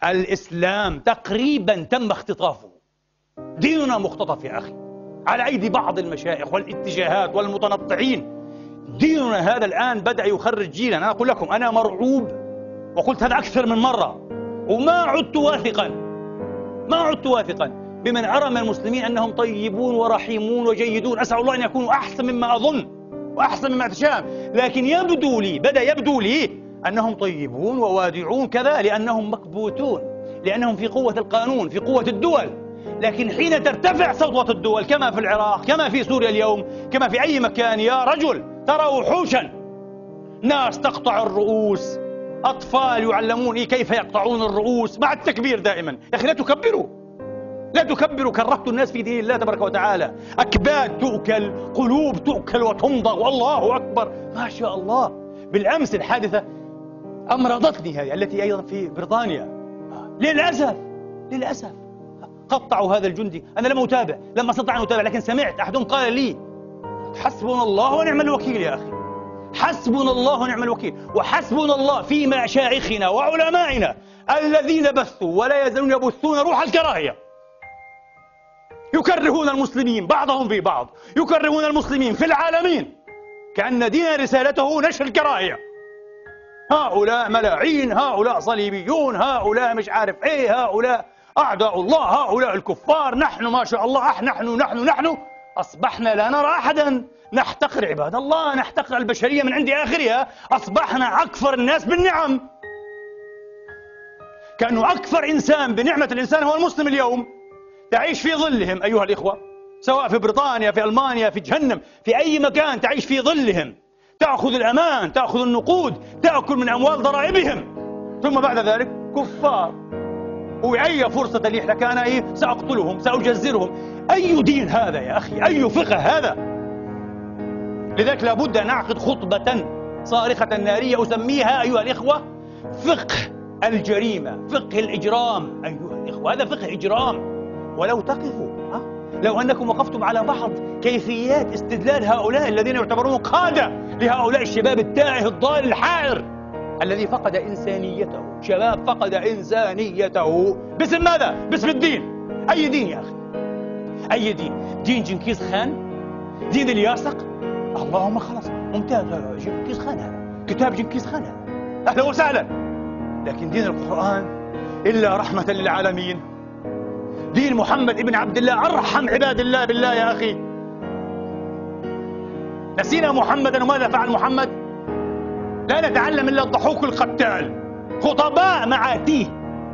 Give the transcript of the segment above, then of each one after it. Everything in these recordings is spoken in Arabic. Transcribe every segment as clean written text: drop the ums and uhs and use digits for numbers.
الإسلام تقريبا تم اختطافه. ديننا مختطف يا أخي على أيدي بعض المشايخ والاتجاهات والمتنطعين. ديننا هذا الآن بدأ يخرج جيلا. أنا أقول لكم أنا مرعوب، وقلت هذا أكثر من مرة، وما عدت واثقا بمن أرى من المسلمين أنهم طيبون ورحيمون وجيدون. أسأل الله أن يكونوا أحسن مما أظن وأحسن مما أتشائم، لكن بدأ يبدو لي أنهم طيبون ووادعون كذا لأنهم مكبوتون، لأنهم في قوة القانون، في قوة الدول. لكن حين ترتفع سطوة الدول كما في العراق، كما في سوريا اليوم، كما في أي مكان، يا رجل ترى وحوشا، ناس تقطع الرؤوس، أطفال يعلمون كيف يقطعون الرؤوس مع التكبير دائما. يا أخي لا تكبروا، كرهتوا الناس في دين الله تبارك وتعالى. أكباد تؤكل، قلوب تؤكل وتمضغ، والله أكبر ما شاء الله. بالأمس الحادثة أمرضتني هذه التي أيضا في بريطانيا. للأسف قطعوا هذا الجندي. أنا لم أستطع أن أتابع، لكن سمعت أحدهم قال لي حسبنا الله ونعم الوكيل. يا أخي حسبنا الله ونعم الوكيل، وحسبنا الله في مشايخنا وعلمائنا الذين بثوا ولا يزالون يبثون روح الكراهية، يكرهون المسلمين بعضهم في بعض، يكرهون المسلمين في العالمين، كأن دين رسالته نشر الكراهية. هؤلاء ملاعين، هؤلاء صليبيون، هؤلاء مش عارف ايه، هؤلاء أعداء الله، هؤلاء الكفار، نحن ما شاء الله نحن أصبحنا لا نرى أحدا، نحتقر عباد الله، نحتقر البشرية من عند آخرها. أصبحنا أكفر الناس بالنعم، كأنه أكفر إنسان بنعمة الإنسان هو المسلم اليوم. تعيش في ظلهم أيها الإخوة، سواء في بريطانيا، في ألمانيا، في جهنم، في أي مكان تعيش في ظلهم، تأخذ الأمان، تأخذ النقود، تأكل من أموال ضرائبهم، ثم بعد ذلك كفار. وأي فرصة لي لك أنا سأقتلهم، سأجزرهم. أي دين هذا يا أخي؟ أي فقه هذا؟ لذلك لابد أن أعقد خطبة صارخة نارية أسميها أيها الإخوة فقه الجريمة، فقه الإجرام. أيها الإخوة هذا فقه إجرام. ولو تقفوا لو أنكم وقفتم على بعض كيفيات استدلال هؤلاء الذين يعتبرون قادة لهؤلاء الشباب التائه الضال الحائر الذي فقد إنسانيته. شباب فقد إنسانيته باسم ماذا؟ باسم الدين. أي دين يا أخي؟ أي دين؟ دين جنكيز خان؟ دين الياسق؟ اللهم خلاص ممتاز، جنكيز خان هذا، كتاب جنكيز خان هذا، أهلا وسهلا. لكن دين القرآن إلا رحمة للعالمين، دين محمد ابن عبد الله أرحم عباد الله بالله يا أخي. نسينا محمدا وماذا فعل محمد؟ لا نتعلم إلا الضحوك القتال، خطباء معاتيه،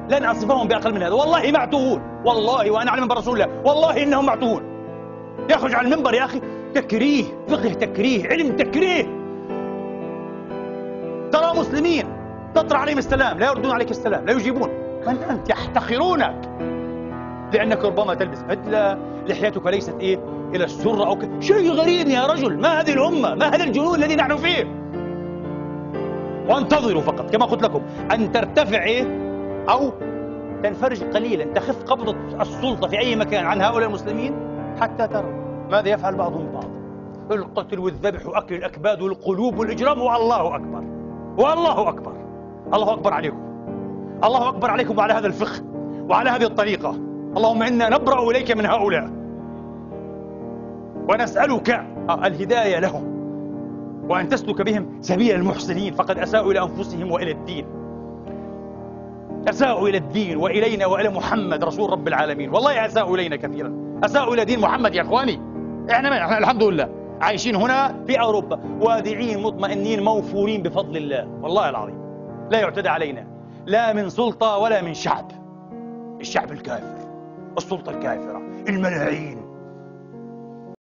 لن أصفهم بأقل من هذا. والله معتوهون، والله وأنا أعلم برسول الله، والله إنهم معتوهون. يخرج على المنبر يا أخي تكريه، فقه تكريه، علم تكريه. ترى مسلمين تطرح عليهم السلام لا يردون عليك السلام، لا يجيبون. من أنت؟ يحتقرونك لأنك ربما تلبس بدلة، لحيتك ليست إلى السرة أو شيء غريب يا رجل. ما هذه الأمة؟ ما هذا الجنون الذي نحن فيه؟ وانتظروا فقط كما قلت لكم أن ترتفع أو تنفرج قليلا، تخف قبضة السلطة في أي مكان عن هؤلاء المسلمين حتى تروا ماذا يفعل بعضهم ببعض. القتل والذبح وأكل الأكباد والقلوب والإجرام. والله أكبر، والله أكبر، الله أكبر عليكم، الله أكبر عليكم وعلى هذا الفقه وعلى هذه الطريقة. اللهم إنا نبرأ إليك من هؤلاء ونسألك الهداية لهم وأن تسلك بهم سبيل المحسنين، فقد أساءوا إلى أنفسهم وإلى الدين، أساءوا إلى الدين وإلينا وإلى محمد رسول رب العالمين. والله أساءوا إلينا كثيرا، أساءوا إلى دين محمد يا إخواني. إحنا الحمد لله عايشين هنا في أوروبا وادعين مطمئنين موفورين بفضل الله، والله العظيم لا يعتدى علينا لا من سلطة ولا من شعب. الشعب الكافر، السلطة الكافرة، الملايين،